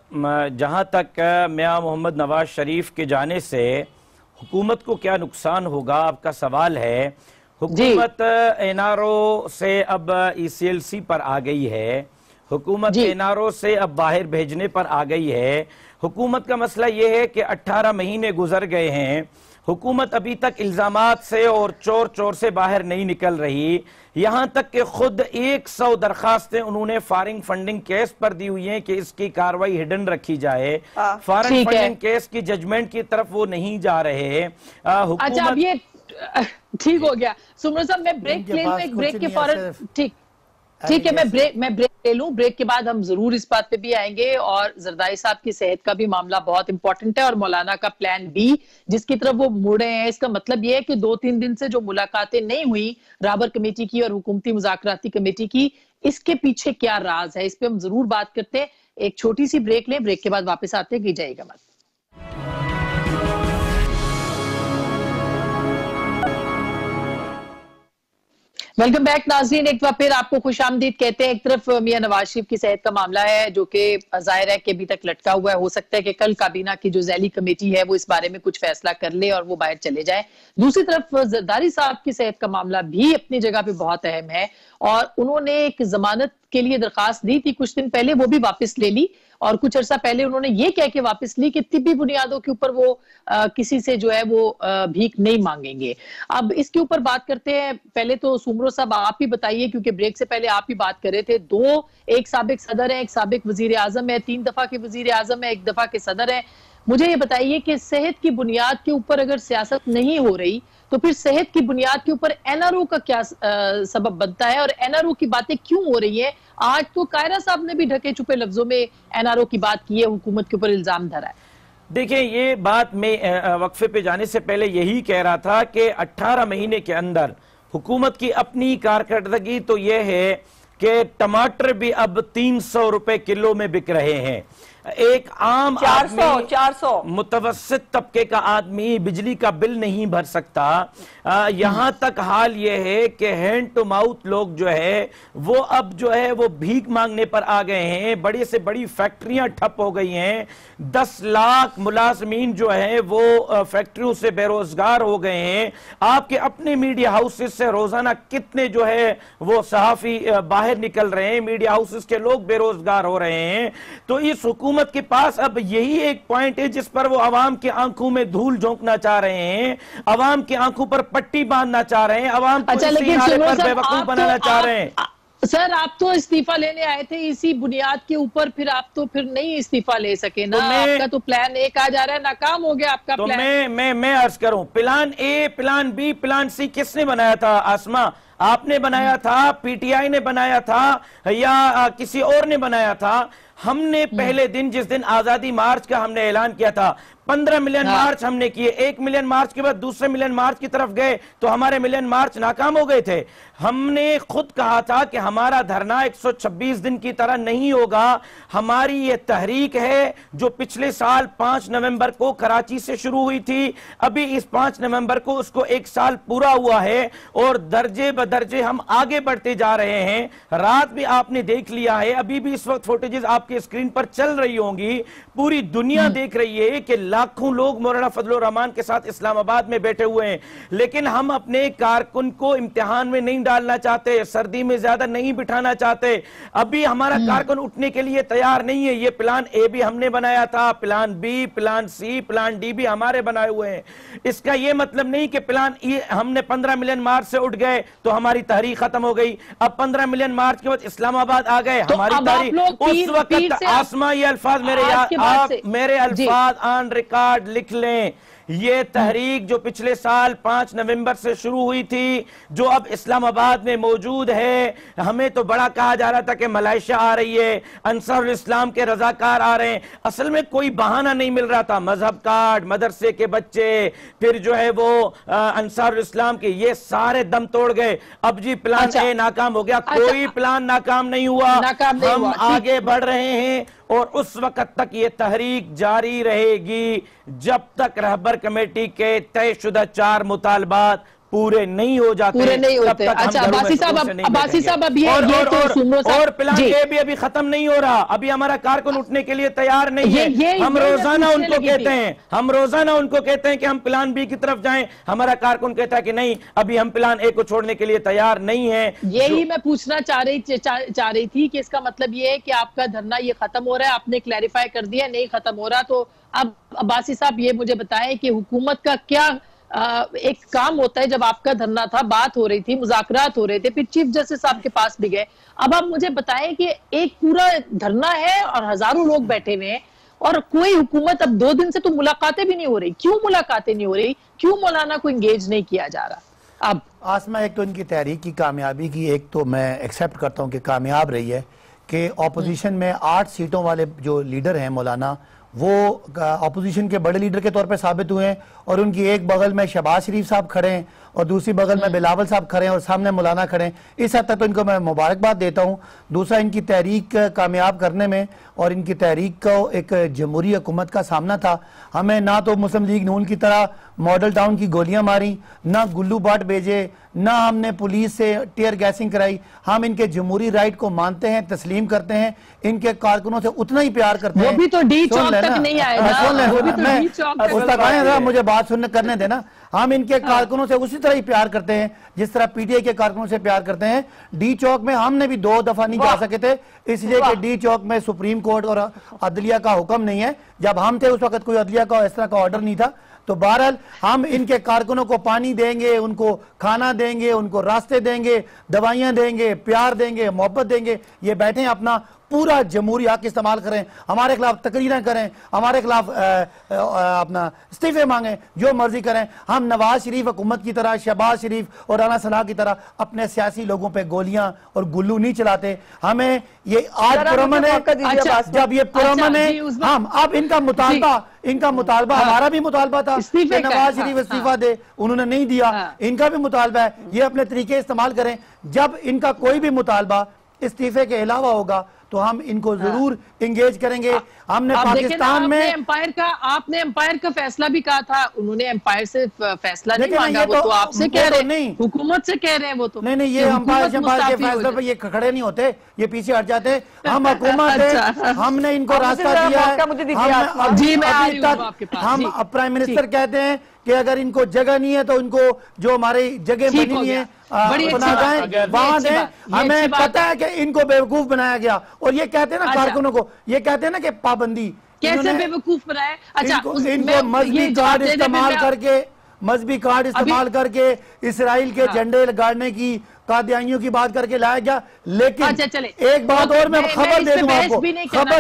जहां तक मियां मोहम्मद नवाज शरीफ के जाने से हुकूमत को क्या नुकसान होगा आपका सवाल है, हुकूमत एनआरओ से अब ECLC पर आ गई है, हुकूमत एनआरओ से अब बाहर भेजने पर आ गई है। हुकूमत का मसला यह है कि 18 महीने गुजर गए हैं, हुकूमत अभी तक इल्जामात से और चोर चोर से बाहर नहीं निकल रही। यहां तक कि खुद 100 दरखास्तें उन्होंने फॉरेन फंडिंग केस पर दी हुई हैं कि इसकी कार्रवाई हिडन रखी जाए। फॉरेन फंडिंग केस की जजमेंट की तरफ वो नहीं जा रहे। अच्छा, अब ये ठीक हो गया। सुमरो साहब, मैं ब्रेक ले लूं, एक ब्रेक के फौरन, ठीक है, मैं ब्रेक ले लूं। ब्रेक के बाद हम जरूर इस बात पे भी आएंगे और जरदारी साहब की सेहत का भी मामला बहुत इंपॉर्टेंट है और मौलाना का प्लान बी जिसकी तरफ वो मुड़े हैं। इसका मतलब ये है कि 2-3 दिन से जो मुलाकातें नहीं हुई राबर कमेटी की और हुकूमती मुज़ाकराती कमेटी की, इसके पीछे क्या राज है, इस पे हम जरूर बात करते हैं। एक छोटी सी ब्रेक लें, ब्रेक के बाद वापस आते हैं, जाइएगा मत। वेलकम बैक नाज़रीन, एक बार फिर आपको खुशामदीद कहते हैं। एक तरफ मियां नवाज शरीफ की सेहत का मामला है जो कि जाहिर है कि अभी तक लटका हुआ है। हो सकता है कि कल काबीना की जो ज़ैली कमेटी है वो इस बारे में कुछ फैसला कर ले और वो बाहर चले जाए। दूसरी तरफ जरदारी साहब की सेहत का मामला भी अपनी जगह पे बहुत अहम है और उन्होंने एक जमानत के लिए दरखास्त दी थी कुछ दिन पहले, वो भी वापस ले ली और कुछ अर्सा पहले उन्होंने ये कह के वापस ली कि तिब्बी बुनियादों के ऊपर वो किसी से जो है वो भीख नहीं मांगेंगे। अब इसके ऊपर बात करते हैं। पहले तो सुमरो साहब आप ही बताइए, क्योंकि ब्रेक से पहले आप ही बात कर रहे थे। एक साबिक सदर है, एक साबिक वजीर आजम है, 3 दफा के वजीर आजम है, 1 दफा के सदर है। मुझे ये बताइए कि सेहत की बुनियाद के ऊपर अगर सियासत नहीं हो रही तो फिर सेहत की बुनियाद के ऊपर एनआरओ का क्या सबब बनता है और एनआरओ की बातें क्यों हो रही है? आज तो कायरा साहब ने भी ढके छुपे लफ्जों में एनआरओ की बात की है, हुकूमत के ऊपर इल्जाम धरा है। देखिए, ये बात मैं वक्फे पे जाने से पहले यही कह रहा था कि 18 महीने के अंदर हुकूमत की अपनी कारकर्दगी तो यह है कि टमाटर भी अब 300 रुपए किलो में बिक रहे हैं। एक आम 400 मुतवस्सित तबके का आदमी बिजली का बिल नहीं भर सकता। यहां तक हाल यह है कि हैंड टू माउथ लोग जो है वो अब जो है वो भीख मांगने पर आ गए हैं। बड़ी से बड़ी फैक्ट्रियां ठप हो गई हैं। 10 लाख मुलाजमीन जो है वो फैक्ट्रियों से बेरोजगार हो गए हैं। आपके अपने मीडिया हाउसेस से रोजाना कितने जो है वो सहाफी बाहर निकल रहे हैं, मीडिया हाउसेस के लोग बेरोजगार हो रहे हैं। तो इस हुकूमत के पास अब यही एक पॉइंट है जिस पर वो आवाम की आंखों में धूल झोंकना चाह रहे हैं, आवाम की आंखों पर पट्टी बांधना चाह रहे हैं, आवाम को इसी नारे पर बेवकूफ बनाना चाह रहे हैं। सर, आप तो इस्तीफा लेने आए थे इसी बुनियाद के ऊपर, फिर आप तो फिर नहीं इस्तीफा ले सके ना। आपका तो प्लान ए कहा जा रहा है, नाकाम हो गया आपका प्लान। मैं अर्ज करूं, plan A, plan B, plan C किसने बनाया था? आसमा, आपने बनाया था, पीटीआई ने बनाया था या किसी और ने बनाया था? हमने पहले दिन, जिस दिन आजादी मार्च का हमने ऐलान किया था, 15 मिलियन मार्च हमने किए। 1 मिलियन मार्च के बाद दूसरे मिलियन मार्च की तरफ गए तो हमारे मिलियन मार्च नाकाम हो गए थे। हमने खुद कहा था कि हमारा धरना 126 दिन की तरह नहीं होगा। हमारी ये तहरीक है जो पिछले साल 5 नवंबर को कराची से शुरू हुई थी। अभी इस 5 नवंबर को उसको 1 साल पूरा हुआ है और दर्जे ब बदरजे हम आगे बढ़ते जा रहे हैं। रात भी आपने देख लिया है, अभी भी इस वक्त फुटेजेस आपके स्क्रीन पर चल रही होंगी, पूरी दुनिया देख रही है कि लाखों लोग मौलाना फजलुर रहमान के साथ इस्लामाबाद में बैठे हुए हैं। लेकिन हम अपने कारकुन को इम्तिहान में नहीं डालना चाहते, सर्दी में ज्यादा नहीं बिठाना चाहते। अभी हमारा कारकुन उठने के लिए तैयार नहीं है। ये प्लान ए भी हमने बनाया था, plan B, plan C, plan D भी हमारे बनाए हुए हैं। इसका यह मतलब नहीं कि प्लान ई हमने 15 मिलियन मार्च से उठ गए तो हमारी तहरीक खत्म हो गई। अब 15 मिलियन मार्च के बाद इस्लामाबाद आ गए, तो हमारी तहरीक उस वक्त आसमा, ये अल्फाज मेरे अल्फाज ऑन रिकॉर्ड लिख लें। ये तहरीक जो पिछले साल 5 नवंबर से शुरू हुई थी, जो अब इस्लामाबाद में मौजूद है, हमें तो बड़ा कहा जा रहा था कि मलेशिया आ रही है, अंसारुल इस्लाम के रजाकार आ रहे हैं। असल में कोई बहाना नहीं मिल रहा था। मजहब कार्ड, मदरसे के बच्चे, फिर जो है वो अंसारुल इस्लाम के, ये सारे दम तोड़ गए। अब जी प्लान ए नाकाम हो गया। कोई प्लान नाकाम नहीं हुआ, हम आगे बढ़ रहे हैं और उस वक्त तक ये तहरीक जारी रहेगी जब तक रहबर कमेटी के तयशुदा 4 मुतालबात पूरे नहीं हो जाते, पूरे नहीं होते। अच्छा अब्बासी साहब, अब ये और प्लान ए भी अभी खत्म नहीं हो रहा। अभी हमारा कारकुन उठने के लिए तैयार नहीं है। हम रोजाना उनको कहते हैं कि हम प्लान बी की तरफ जाएं, हमारा कारकुन कहता है कि नहीं, अभी हम प्लान ए को छोड़ने के लिए तैयार नहीं है। यही मैं पूछना चाह रही थी कि इसका मतलब ये है कि आपका धरना ये खत्म हो रहा है, आपने क्लैरिफाई कर दिया नहीं खत्म हो रहा। तो अब अब्बासी साहब ये मुझे बताएं कि हुकूमत का क्या एक काम होता है। जब आपका धरना था, बात हो रही थी, मुज़ाकरात हो रहे थे, फिर चीफ जस्टिस साहब के पास भी गए। अब आप मुझे बताएं कि एक पूरा धरना है और हजारों लोग बैठे हुए हैं और कोई हुकूमत, अब 2 दिन से तो मुलाकातें भी नहीं हो रही। क्यों मुलाकातें नहीं हो रही? क्यों मौलाना को इंगेज नहीं किया जा रहा? अब आसमा, एक तो इनकी तहरीक की कामयाबी की, एक तो मैं एक्सेप्ट करता हूं कि कामयाब रही है कि ऑपोजिशन में 8 सीटों वाले जो लीडर हैं मौलाना, वो अपोजिशन के बड़े लीडर के तौर पे साबित हुए हैं। और उनकी एक बगल में शहबाज शरीफ साहब खड़े हैं और दूसरी बगल में बिलावल साहब खड़े हैं और सामने मौलाना खड़े हैं। इस हद तक तो इनको मैं मुबारकबाद देता हूं। दूसरा, इनकी तहरीक कामयाब करने में और इनकी तहरीक को एक जमहूरी हुकूमत का सामना था। हमें ना तो मुस्लिम लीग नून की तरह मॉडल टाउन की गोलियां मारी, ना गुल्लू बाट भेजे, ना हमने पुलिस से टीयर गैसिंग कराई। हम इनके जमहूरी राइट को मानते हैं, तस्लीम करते हैं, इनके कारकुनों से उतना ही प्यार करते हैं। वो भी तो डी चौक तक नहीं आएगा। मुझे बात सुनने करने देना। हम इनके कारकुनों से उसी तरह ही प्यार करते हैं जिस तरह पीटीआई के कारकुनों से प्यार करते हैं। डी चौक में हमने भी 2 दफा नहीं जा सके थे, इसलिए कि डी चौक में सुप्रीम कोर्ट और अदलिया का हुक्म नहीं है। जब हम थे उस वक्त कोई अदलिया का इस तरह का ऑर्डर नहीं था। तो बहरहाल हम इनके कारकुनों को पानी देंगे, उनको खाना देंगे, उनको रास्ते देंगे, दवाइयां देंगे, प्यार देंगे, मोहब्बत देंगे। ये बैठे अपना पूरा जमहूरी हक इस्तेमाल करें, हमारे खिलाफ तकरीरें करें, हमारे खिलाफ अपना इस्तीफे मांगें, जो मर्जी करें। हम नवाज शरीफ हुकूमत की तरह, शहबाज शरीफ और राना सलाह की तरह अपने सियासी लोगों पे गोलियां और गुल्लू नहीं चलाते। हमें ये आज पुरअमन है। अच्छा, जब ये पुरअमन है, हम अब इनका मुतालबा हमारा भी मुतालबा था कि नवाज शरीफ इस्तीफा दे, उन्होंने नहीं दिया। इनका भी मुतालबा है, ये अपने तरीके इस्तेमाल करें। जब इनका कोई भी मुतालबा इस्तीफे के अलावा होगा तो हम इनको जरूर इंगेज करेंगे। हमने पाकिस्तान में आपने एम्पायर का फैसला भी कहा था, उन्होंने एम्पायर से फैसला नहीं मांगा। वो तो आपसे कह रहे हैं, हुकूमत से कह रहे हैं। वो तो नहीं, ये एम्पायर के फैसले पे ये खड़े नहीं होते, ये पीछे हट जाते। हम हुकूमत है, हमने इनको रास्ता दिया है। हम प्राइम मिनिस्टर कहते हैं कि अगर इनको जगह नहीं है तो इनको जो हमारी जगह बनी हुई है वहां दें। हमें पता है कि इनको बेवकूफ बनाया गया। और ये कहते हैं ना कारकुनों को, ये कहते हैं ना कि पाबंदी कैसे बेवकूफ बनाया। अच्छा, इनको मजहबी कार्ड इस्तेमाल करके इसराइल के झंडे गाड़ने की, कादियानियों की बात करके लाया गया। लेकिन एक बात और मैं खबर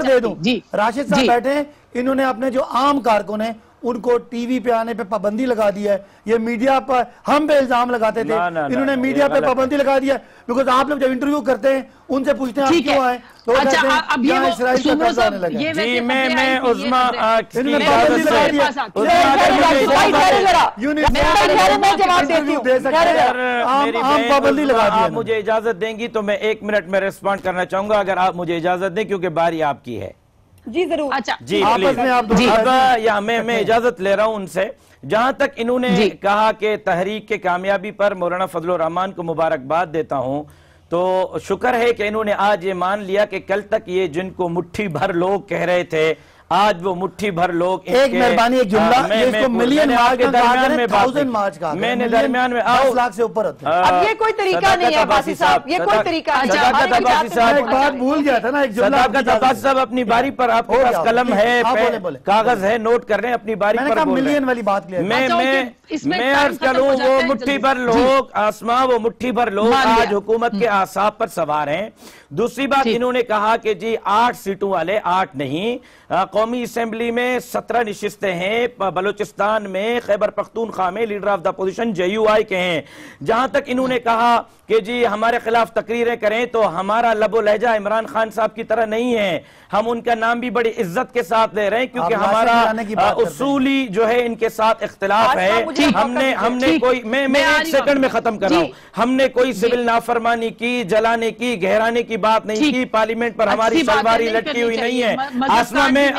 दे दूं, राशिद साहब बैठे हैं, इन्होंने अपने जो आम कारकुन है उनको टीवी पे आने पे पाबंदी लगा दी है। ये मीडिया पर हम पे इल्जाम लगाते थे, इन्होंने मीडिया पे पाबंदी लगा दिया। बिकॉज आप लोग जब इंटरव्यू करते हैं उनसे पूछते हैं आप क्यों आए, तो अच्छा, अब ये इसराइल का कर्जा आने लगा। जी मैं उस्मा पाबंदी लगा दी। आप मुझे इजाजत देंगी तो मैं 1 मिनट में रिस्पॉन्ड करना चाहूंगा, अगर आप मुझे इजाजत दें, क्योंकि बारी आपकी है। जी जरूर। अच्छा जी आपस में आप जी। अब या मैं इजाजत ले रहा हूं उनसे। जहां तक इन्होंने कहा कि तहरीक के कामयाबी पर मौलाना फजलुर रहमान को मुबारकबाद देता हूं, तो शुक्र है कि इन्होंने आज ये मान लिया कि कल तक ये जिनको मुट्ठी भर लोग कह रहे थे, आज वो मुट्ठी भर लोग एक मेहरबानी एक जुमला मिलियन मार्च दरमियान में 1000 मार्च का मैंने दरमियान में 10 लाख से ऊपर होते हैं। अब ये कोई तरीका नहीं है अब्बासी साहब, ये कोई तरीका नहीं है। अब्बासी साहब एक बात भूल गया था ना, एक जुमला अब्बासी साहब अपनी बारी पर, आपके पास कलम है, कागज है, नोट कर रहे हैं, अपनी बारी पर बोल मिलियन वाली बात क्लियर। मैं अर्ज करूं वो मुट्ठी भर लोग आसमां, वो मुट्ठी भर लोग आज हुकूमत के आसाब पर सवार हैं। दूसरी बात इन्होंने कहा कि जी 8 सीटों वाले 8 नहीं, कौमी असेंबली में 17 नशिस्तें हैं, बलूचिस्तान में खैबर पख्तूनख्वा में leader of the opposition JUI के हैं। जहां तक इन्होंने कहा कि जी हमारे खिलाफ तकरीरें करें तो हमारा लबो लहजा इमरान खान साहब की तरह नहीं है, हम उनका नाम भी बड़ी इज्जत के साथ ले रहे हैं क्योंकि हमारा उसूली जो है इनके साथ इख्तिलाफ है। हमने कोई मैं 1 सेकंड में खत्म कर रहा हूं, हमने कोई सिविल नाफरमानी की, जलाने की, गहराने की बात नहीं की, पार्लियामेंट पर हमारी सलवारी लटकी हुई नहीं है।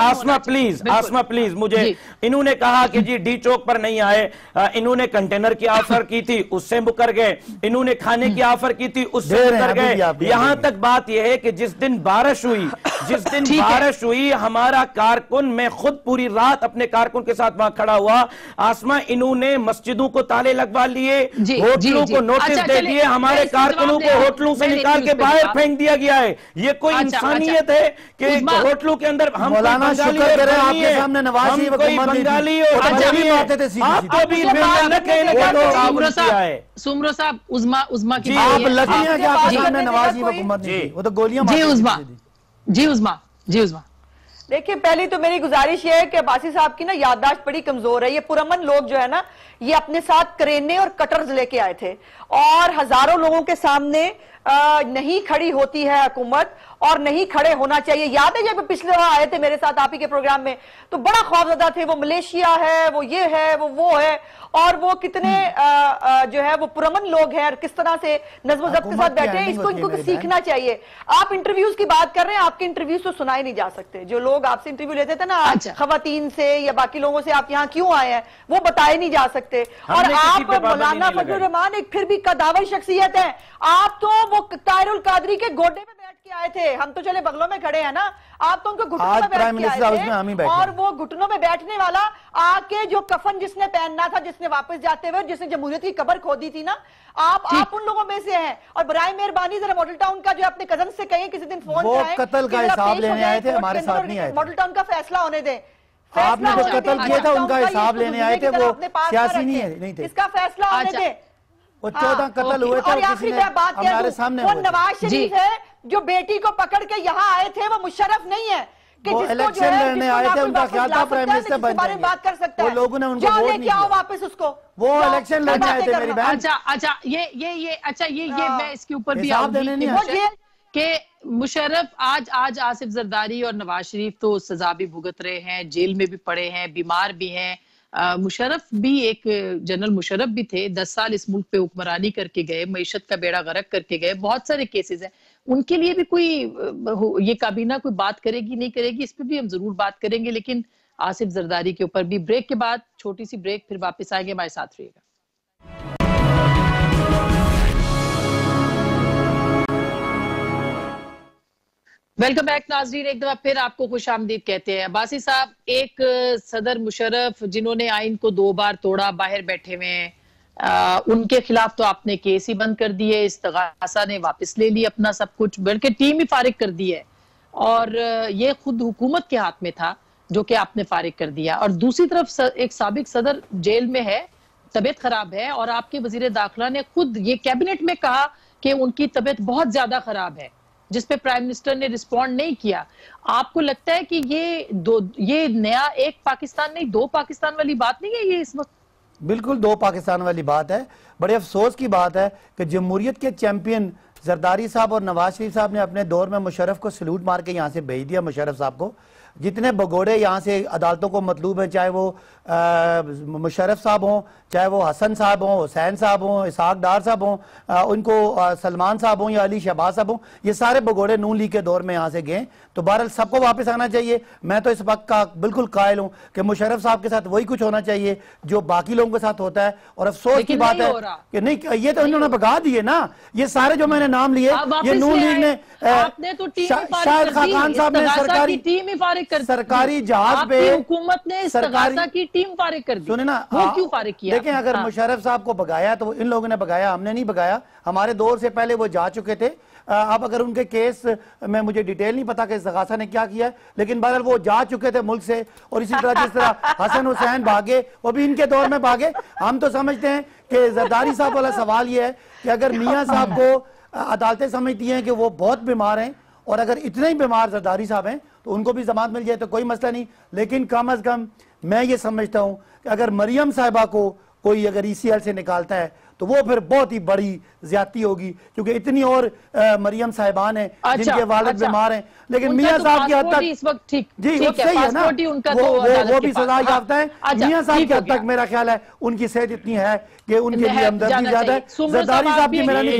आसमा प्लीज मुझे, इन्होंने कहा कि जी डी चौक पर नहीं आए, इन्होंने कंटेनर की ऑफर की थी उससे मुकर गए, इन्होंने खाने की ऑफर की थी उससे मुकर गए। यहां तक बात यह है कि जिस दिन बारिश हुई हमारा कारकुन, मैं खुद पूरी रात अपने कारकुन के साथ वहां खड़ा हुआ, आसमा इन्होंने मस्जिदों को ताले लगवा लिए, होटलों को नोटिस दे दिए, हमारे कारकुनों को होटलों से निकाल के बाहर फेंक दिया गया है। ये कोई इंसानियत है कि होटलों के अंदर हम सुमरो साहब उज़मा की उज़मा देखिए, पहली तो मेरी गुजारिश ये है कि अब्बासी साहब की ना याददाश्त बड़ी कमजोर है। ये पुरअमन लोग जो है ना, ये अपने साथ करेने और कटर्स लेके आए थे और हजारों लोगों के सामने नहीं खड़ी होती है हुकूमत और नहीं खड़े होना चाहिए। याद है जब पिछले दफा आए थे मेरे साथ आप ही के प्रोग्राम में तो बड़ा खौफजदा थे, वो मलेशिया है, वो ये है, वो है, और वो कितने जो है वो पुरअमन लोग हैं, किस तरह से नज़्म ज़ब्त के साथ बैठे हैं। इनको सीखना चाहिए। आप इंटरव्यूज की बात कर रहे हैं, आपके इंटरव्यूज तो सुनाए नहीं जा सकते। जो लोग आपसे इंटरव्यू लेते थे ना, खवातीन से या बाकी लोगों से, आप यहाँ क्यों आए हैं वो बताए नहीं जा सकते। और आप मौलाना फजलुर रहमान एक फिर भी कदावर शख्सियत है, आप तो वो ताहिरुल कादरी के गोडे पे बैठ के आए थे, हम तो चले बगलों में खड़े हैं ना, आप तो उनको घुटनों में बैठ के आए थे। और वो घुटनों में बैठने वाला आके जो कफन जिसने पहनना था, जिसने वापस जाते हुए जिसने जमहूरियत की कब्र खोदी थी ना, आप उन लोगों में से हैं। और बराए मेहरबानी जरा मॉडल टाउन का जो अपने कजन से कहें किसी दिन फोन कराएं, कत्ल का हिसाब लेने आए थे, हमारे साथ नहीं आए। मॉडल टाउन का फैसला होने दें। आपने जो कत्ल किया था उनका हिसाब लेने आए थे, वो सियासी नहीं थे। इसका फैसला होने दें। वो 14 कत्ल हुए थे, हमारे सामने। वो नवाज शरीफ है जो बेटी को पकड़ के यहाँ आए थे, वो मुशर्रफ नहीं है कि वो इलेक्शन लड़ने आए थे, उनका ख्याल था प्राइम मिनिस्टर बन जाएंगे। बात कर सकता है, वो लोगों ने उनको वोट नहीं दिया। वापस उसको, वो इलेक्शन लड़ने आए थे मेरी बहन। ये मैं इसके ऊपर भी कि मुशर्रफ आज आसिफ जरदारी और नवाज शरीफ तो सजा भी भुगत रहे हैं, जेल में भी पड़े हैं, बीमार भी हैं। मुशर्रफ भी एक जनरल मुशर्रफ भी थे, 10 साल इस मुल्क पे हुक्मरानी करके गए, मईशत का बेड़ा गर्क करके गए। बहुत सारे केसेस हैं, उनके लिए भी कोई ये काबीना कोई बात करेगी नहीं करेगी, इस पे भी हम जरूर बात करेंगे। लेकिन आसिफ जरदारी के ऊपर भी ब्रेक के बाद, छोटी सी ब्रेक, फिर वापस आएंगे, हमारे साथ रहिएगा। वेलकम बैक नाजरीन, एक दफा फिर आपको खुश आमदीद कहते हैं। अब्बासी साहब, एक सदर मुशर्रफ जिन्होंने आइन को 2 बार तोड़ा, बाहर बैठे हुए हैं, उनके खिलाफ तो आपने केस ही बंद कर दिए, इस्तगासा ने वापस ले लिया अपना सब कुछ, बल्कि टीम ही फारिग कर दी है, और ये खुद हुकूमत के हाथ में था जो कि आपने फारिग कर दिया। और दूसरी तरफ एक साबिक सदर जेल में है, तबीयत खराब है, और आपके वजीर दाखिला ने खुद ये कैबिनेट में कहा कि उनकी तबीयत बहुत ज्यादा खराब है, जिस पे प्राइम मिनिस्टर ने रिस्पॉन्ड नहीं किया। आपको लगता है कि ये नया एक पाकिस्तान नहीं 2 पाकिस्तान वाली बात नहीं है ये इस वक्त? बिल्कुल 2 पाकिस्तान वाली बात है। बड़े अफसोस की बात है कि जमहूरियत के चैंपियन जरदारी साहब और नवाज शरीफ साहब ने अपने दौर में मुशर्रफ को सल्यूट मार के यहाँ से भेज दिया, मुशर्रफ साहब को, जितने भगोड़े यहाँ से अदालतों को मतलूब हैं, चाहे वो मुशर्रफ साहब हों, चाहे वो हसन साहब हों, हुसैन साहब हों, इसहाक डार साहब हों, उनको सलमान साहब हों या अली शहबाज साहब हों, ये सारे भगोड़े नून लीग के दौर में यहाँ से गए। तो बहरहाल सबको वापस आना चाहिए। मैं तो इस वक्त का बिल्कुल कायल हूँ कि मुशर्रफ साहब के साथ वही कुछ होना चाहिए जो बाकी लोगों के साथ होता है। और अफसोस की बात है कि नहीं, ये तो इन्होंने भगा दिए ना, ये सारे जो मैंने नाम लिए, ये नून लीग ने, शाहिद खान साहब ने सरकारी टीम ही फारिग कर, सरकारी जहाज पे हुकूमत ने सरकारी की टीम फारिग कर दी। सुने ना, वो क्यों फारिग किया? देखें, अगर मुशर्रफ साहब को भगाया तो इन लोगों ने भगाया, हमने नहीं भगाया। हमारे दौर से पहले वो जा चुके थे। अब अगर उनके केस में मुझे डिटेल नहीं पता कि इस्तगासा ने क्या किया है, लेकिन बहरहाल वो जा चुके थे मुल्क से। और इसी तरह जिस तरह हसन हुसैन भागे, वो भी इनके दौर में भागे। हम तो समझते हैं कि जरदारी साहब वाला सवाल ये है कि अगर मियां साहब को अदालतें समझती हैं कि वो बहुत बीमार हैं, और अगर इतने ही बीमार जरदारी साहब हैं तो उनको भी जमानत मिल जाए तो कोई मसला नहीं। लेकिन कम अज कम मैं ये समझता हूं कि अगर मरियम साहिबा को कोई अगर ECL से निकालता है तो वो फिर बहुत ही बड़ी ज्यादती होगी, क्योंकि इतनी और मरियम साहिबान हैं जिनके वालिद बीमार हैं। लेकिन मियां साहब की हद तक इस वक्त ठीक जी वो सही है ना, वो भी सजा याफ्ता है। मियां साहब की हद तक मेरा ख्याल है उनकी सेहत इतनी है कि उनके लिए हमदर्दी ज्यादा है। जरदारी साहब की मेरा नहीं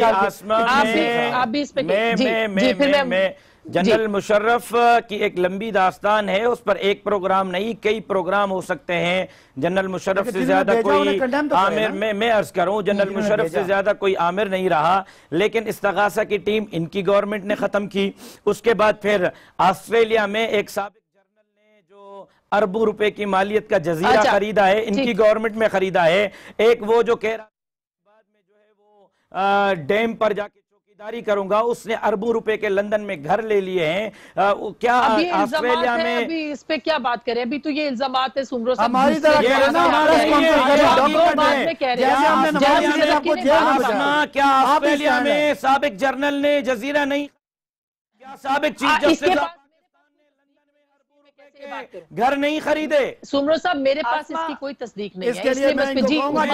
ख्याल। जनरल मुशर्रफ की एक लंबी दास्तान है, उस पर एक प्रोग्राम नहीं कई प्रोग्राम हो सकते हैं। जनरल मुशर्रफ से ज्यादा कोई आमिर, मैं अर्ज करूं, जनरल मुशर्रफ से ज्यादा कोई आमिर नहीं रहा। लेकिन इस्तगासा की टीम इनकी गवर्नमेंट ने खत्म की। उसके बाद फिर ऑस्ट्रेलिया में एक साबिक जनरल ने जो अरबों रुपए की मालियत का जजीरा खरीदा है, इनकी गवर्नमेंट में खरीदा है। एक वो जो कह रहा बाद में जो है वो डैम पर जाके करूंगा, उसने अरबों रुपए के लंदन में घर ले लिए हैं। क्या ऑस्ट्रेलिया में अभी इस पे क्या बात करें? अभी तो ये इल्जामात है सुमरो साहब हमारी तरह क्या ऑस्ट्रेलिया में साबिक जर्नल ने जजीरा नहीं, क्या साबिक चीफ जस्टिस घर नहीं खरीदे? सुमरो साहब मेरे पास इसकी कोई तस्दीक नहीं है, इसलिए मैं भिजवा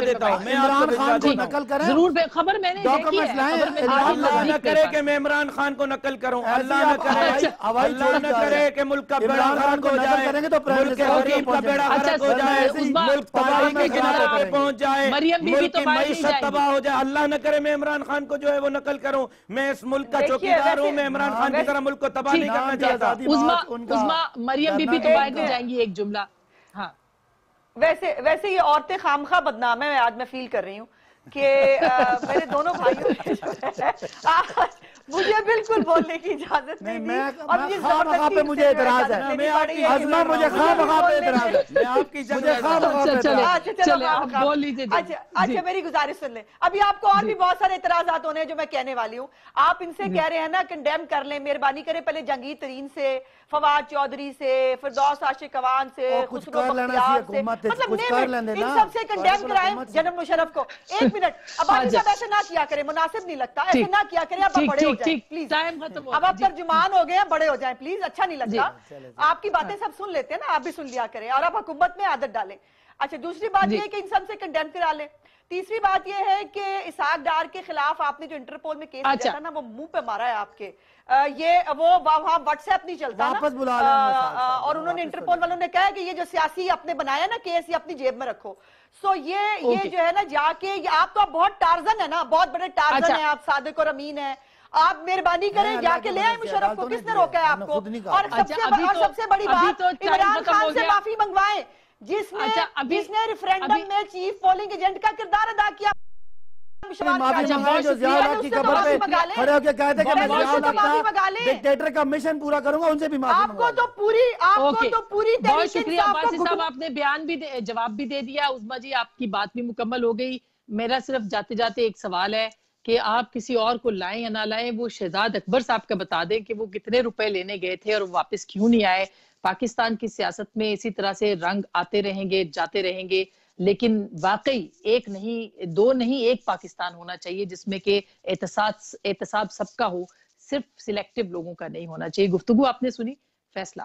देता हूं। इमरान खान को नकल करें, जरूर खबर मैंने देखी है। अल्लाह न करे कि मैं इमरान खान को नकल करूं, अल्लाह न करे, अल्लाह न करे कि मुल्क का बेड़ा गर्क हो जाए, मुल्क के गरीब का बेड़ा गर्क हो जाए, मुल्क तबाही के किनारे पे पहुंच जाए, मुल्क की मईशत तबाह हो जाए। अल्लाह न करे मैं इमरान खान को जो है वो नकल करूं। मैं इस मुल्क का चौकीदार हूं, मैं इमरान खान की तरह मुल्क को तबाह नहीं करना चाहता। मरियम बीबी तो बाहर नहीं जाएंगी, एक जुमला। हाँ, वैसे ये औरतें खामखा बदनाम है। आज मैं फील कर रही हूँ कि मेरे दोनों भाइयों मुझे बिल्कुल बोलने की इजाजत नहीं दी और मुझे खामखा पे मुझे एतराज है। अज़मा मुझे खामखा पे एतराज है। मैं आपकी बोल लीजिए। अच्छा मेरी गुजारिश सुन ले। अभी आपको और भी बहुत सारे एतराजात होने हैं जो मैं कहने वाली हूँ। आप इनसे कह रहे हैं ना कंडेम कर लें, मेहरबानी करें पहले जंगीर तरीन से, फवाद चौधरी से, फिरदौस आशिक अवान से, खुशबू बख्तियार से, मतलब इन सबसे कंडेम कराएं जनरल मुशर्रफ को। एक मिनट, अब आप ऐसा ना किया करें, मुनासिब नहीं लगता, ऐसे ना किया करें। अब बड़े हो जाएं प्लीज, अब आप तर्जुमान हो गए हैं, बड़े हो जाएं प्लीज, अच्छा नहीं लगता। आपकी बातें सब सुन लेते हैं ना, आप भी सुन लिया करें और आप हुकूमत में आदत डालें। अच्छा, दूसरी बात यह है कि इन सबसे कंडेम करा लें। तीसरी बात यह है कि इसहाक डार के खिलाफ आपने जो इंटरपोल में केस किया था ना, वो मुंह पे मारा है आपके। ये वो वहां व्हाट्सएप नहीं चलता वापस बुला और उन्होंने इंटरपोल वालों ने कहा कि ये जो सियासी आपने बनाया ना केस, ये अपनी जेब में रखो। सो ये जो है ना जाके, आप तो बहुत टार्जन है ना, बहुत बड़े टार्जन है आप, सादिक और अमीन है। आप मेहरबानी करें जाके ले आए मुशर्रफ को, किसने रोका है आपको? और सबसे बड़ी बात, इमरान खान से माफी मंगवाएं जिसने रेफरेंडम में चीफ पोलिंग एजेंट का किरदार अदा किया। डिक्टेटर का मिशन पूरा करूंगा, उनसे भी माफी आपको तो पूरी बहुत शुक्रिया अब्बासी साहब, आपने बयान भी जवाब भी दे दिया। उस्मा जी आपकी बात भी मुकम्मल हो गई। मेरा सिर्फ जाते जाते एक सवाल है कि आप किसी और को लाएं या ना लाएं, वो शहजाद अकबर साहब का बता दें कि वो कितने रुपए लेने गए थे और वापस क्यों नहीं आए। पाकिस्तान की सियासत में इसी तरह से रंग आते रहेंगे, जाते रहेंगे, लेकिन वाकई एक नहीं, दो नहीं, एक पाकिस्तान होना चाहिए जिसमें कि एहतसाब सबका हो, सिर्फ सिलेक्टिव लोगों का नहीं होना चाहिए। गुफ्तगू आपने सुनी, फैसला